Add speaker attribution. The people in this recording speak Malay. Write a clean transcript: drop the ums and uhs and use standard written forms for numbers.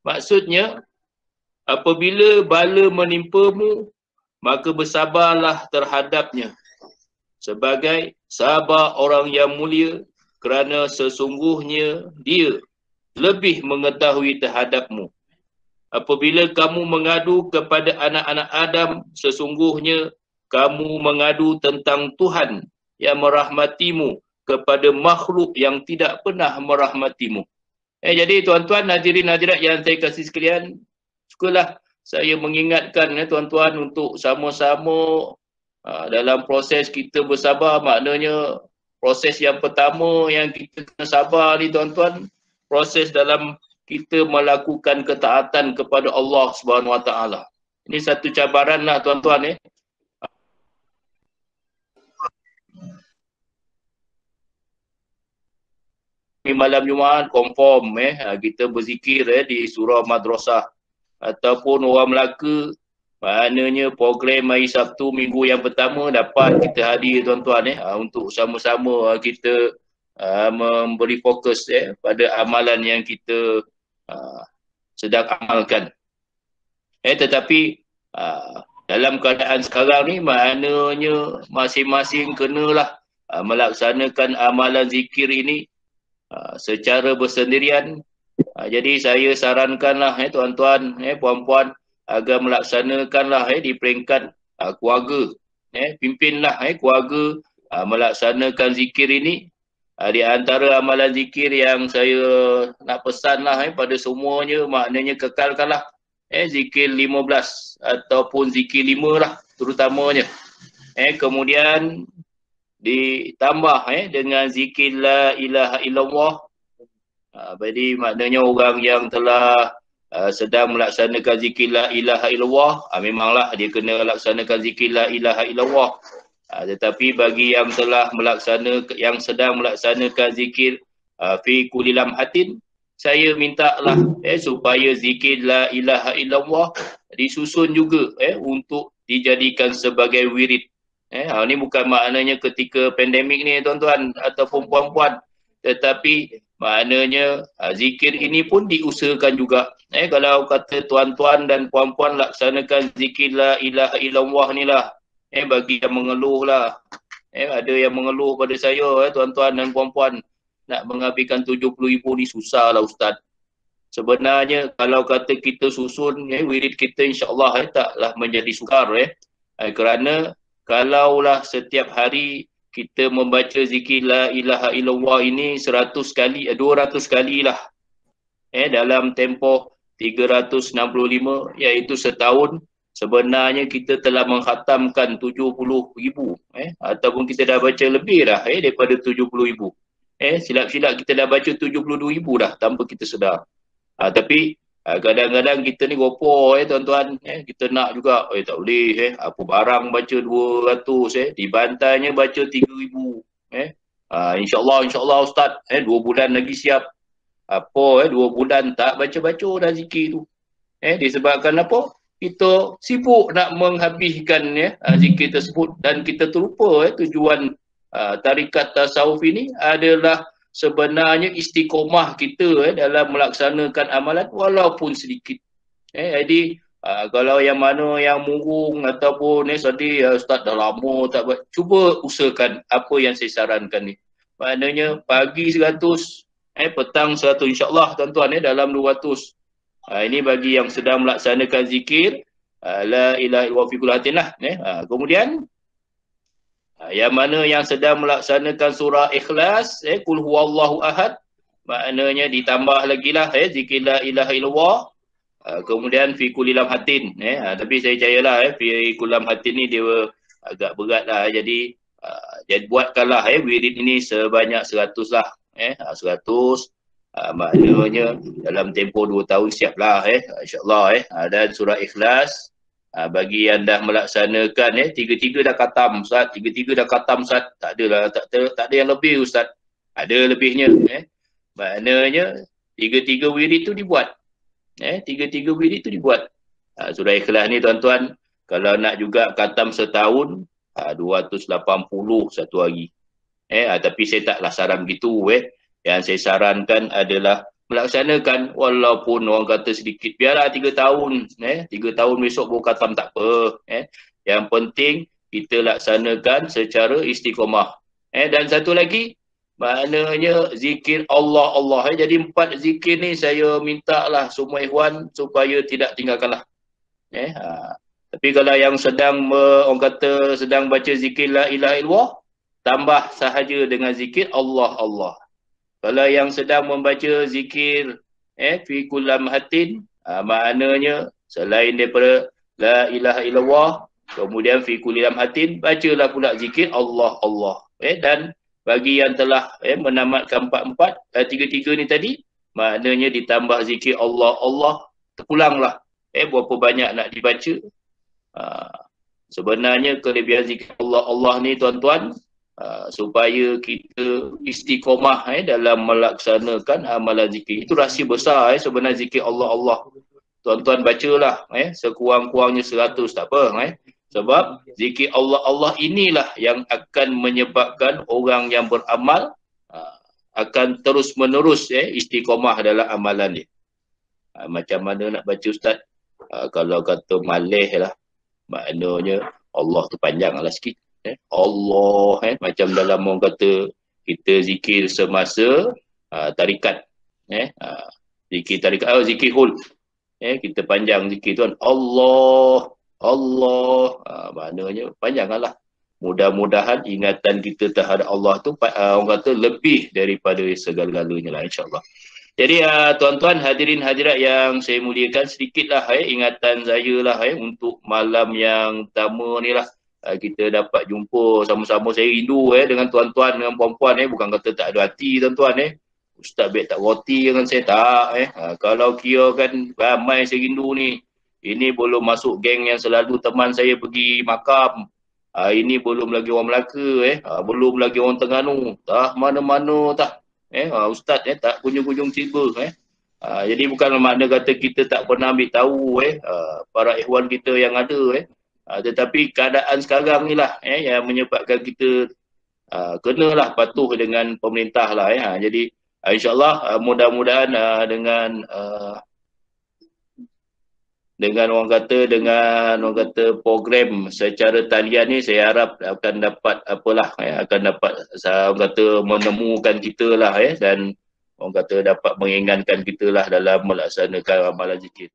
Speaker 1: Maksudnya, apabila bala menimpamu, maka bersabarlah terhadapnya. Sebagai sabar orang yang mulia, kerana sesungguhnya dia lebih mengetahui terhadapmu. Apabila kamu mengadu kepada anak-anak Adam, sesungguhnya kamu mengadu tentang Tuhan yang merahmatimu kepada makhluk yang tidak pernah merahmatimu. Jadi tuan-tuan, hadirin hadirat yang saya kasih sekalian, sukalah saya mengingatkan tuan-tuan untuk sama-sama dalam proses kita bersabar. Maknanya proses yang pertama yang kita kena sabar ni tuan-tuan, proses dalam kita melakukan ketaatan kepada Allah Subhanahu Wa Taala. Ini satu cabaran lah tuan-tuan. Malam Jumaat confirm kita berzikir di surau madrasah, ataupun orang Melaka, maknanya program hari Sabtu minggu yang pertama dapat kita hadir tuan-tuan untuk sama-sama kita memberi fokus pada amalan yang kita sedang amalkan. Tetapi dalam keadaan sekarang ni maknanya masing-masing kenalah melaksanakan amalan zikir ini secara bersendirian. Jadi saya sarankanlah tuan-tuan, puan-puan, agar melaksanakanlah di peringkat keluarga. Pimpinlah keluarga melaksanakan zikir ini. Di antara amalan zikir yang saya nak pesanlah pada semuanya, maknanya kekalkanlah zikir 15 ataupun zikir 5 lah terutamanya. Kemudian ditambah dengan zikir la ilaha illallah. Jadi maknanya orang yang telah sedang melaksanakan zikir la ilaha illallah, memanglah dia kena laksanakan zikir la ilaha illallah. Tetapi bagi yang telah yang sedang melaksanakan zikir fi kulli lamhatin, saya mintalah supaya zikir la ilaha illallah disusun juga untuk dijadikan sebagai wirid. Ini bukan maknanya ketika pandemik ni tuan-tuan ataupun puan-puan, tetapi maknanya zikir ini pun diusahakan juga. Kalau kata tuan-tuan dan puan-puan laksanakan zikir la ilaha illallah ni lah, bagi yang mengeluh lah, ada yang mengeluh pada saya tuan-tuan dan puan-puan, nak menghabiskan 70,000 ni susah lah Ustaz. Sebenarnya kalau kata kita susun wirid kita, insyaAllah taklah menjadi sukar kerana kalaulah setiap hari kita membaca zikir la ilaha illallah ini 100 kali, 200 kali lah dalam tempoh 365, iaitu setahun, sebenarnya kita telah mengkhatamkan 70,000 ataupun kita dah baca lebih dah daripada 70,000. Silap-silap kita dah baca 72,000 dah tanpa kita sedar. Tapi kadang-kadang kita ni gopoh tuan-tuan, kita nak juga tak boleh apa barang baca 200 dibantainya baca 3,000. InsyaAllah Ustaz 2 bulan lagi siap. Apa 2 bulan tak baca-baca dah zikir tu. Disebabkan apa? Kita sibuk nak menghabiskan zikir tersebut, dan kita terlupa tujuan tarikat tasawuf ini adalah sebenarnya istiqomah kita dalam melaksanakan amalan walaupun sedikit. Jadi kalau yang mana yang murung ataupun sedih, Ustaz dah lama tak buat, cuba usahakan apa yang saya sarankan ni. Maknanya pagi 100, petang 100, insyaAllah tuan-tuan dalam 200. Ini bagi yang sedang melaksanakan zikir la ilaha illallah fi kulli hatin lah. Kemudian yang mana yang sedang melaksanakan surah Ikhlas, Qul huwallahu ahad, maknanya ditambah lagi lah zikir la ilaha illallah. Kemudian fi kulli lamhatin, tapi saya percayalah fi kulli lamhatin ni dia agak berat lah. Jadi buatkanlah wirid ini sebanyak 100 lah. 100 maknanya dalam tempoh 2 tahun siaplah insyaAllah. Dan surah Ikhlas, bagi yang dah melaksanakan 3-3 dah khatam Ustaz, 3-3 dah khatam Ustaz, tak adalah, tak ada yang lebih Ustaz, ada lebihnya. Maknanya 3-3 wirid tu dibuat, 3-3 wirid tu dibuat. Surah Ikhlas ni tuan-tuan, kalau nak juga khatam setahun 280 satu hari. Tapi saya taklah saran gitu. Yang saya sarankan adalah melaksanakan walaupun orang kata sedikit. Biarlah 3 tahun, 3 tahun besok baru khatam tak apa. Yang penting kita laksanakan secara istiqamah. Dan satu lagi, maknanya zikir Allah Allah. Jadi 4 zikir ni saya minta lah semua ikhwan supaya tidak tinggalkanlah. Tapi kalau yang sedang orang kata sedang baca zikir la ilaha illallah, tambah sahaja dengan zikir Allah Allah. Kalau yang sedang membaca zikir fi kullam hatin, maknanya selain daripada la ilaha illallah, kemudian fi kullam hatin, bacalah pula zikir Allah Allah. Dan bagi yang telah menamatkan 3 ni tadi, maknanya ditambah zikir Allah Allah, terpulanglah berapa banyak nak dibaca. Sebenarnya kelebihan zikir Allah Allah ni tuan-tuan, supaya kita istiqomah dalam melaksanakan amalan zikir. Itu rahsia besar sebenarnya zikir Allah Allah. Tuan-tuan bacalah sekurang-kurangnya 100 tak apa. Sebab zikir Allah Allah inilah yang akan menyebabkan orang yang beramal akan terus menerus istiqomah dalam amalan dia. Macam mana nak baca Ustaz? Kalau kata malih lah, maknanya Allah tu panjang lah sikit. Allah macam dalam orang kata kita zikir semasa tarikat, zikir tarikat, zikir hul, kita panjang zikir tuan Allah Allah, maknanya panjang lah. Mudah-mudahan ingatan kita terhadap Allah tu orang kata lebih daripada segala-galanya lah, insyaAllah. Jadi tuan-tuan hadirin hadirat yang saya muliakan, sedikitlah ingatan saya lah untuk malam yang pertama ni lah. Kita dapat jumpa sama-sama. Saya rindu dengan tuan-tuan, dengan puan-puan. Bukan kata tak ada hati tuan-tuan. Ustaz baik tak roti dengan saya, tak. Kalau kira kan ramai saya rindu ni. Ini belum masuk geng yang selalu teman saya pergi makam. Ini belum lagi orang Melaka. Belum lagi orang Terengganu. Tah mana-mana tah. Ustaz tak kunjung-kunjung tiba. Jadi bukan makna kata kita tak pernah ambil tahu para ikhwan kita yang ada. Tetapi keadaan sekarang ni lah yang menyebabkan kita kenalah patuh dengan pemerintah lah. Jadi insyaAllah mudah-mudahan dengan orang kata program secara talian ni, saya harap akan dapat akan dapat orang kata menemukan kita lah dan orang kata dapat mengingatkan kita lah dalam melaksanakan amalan zikir.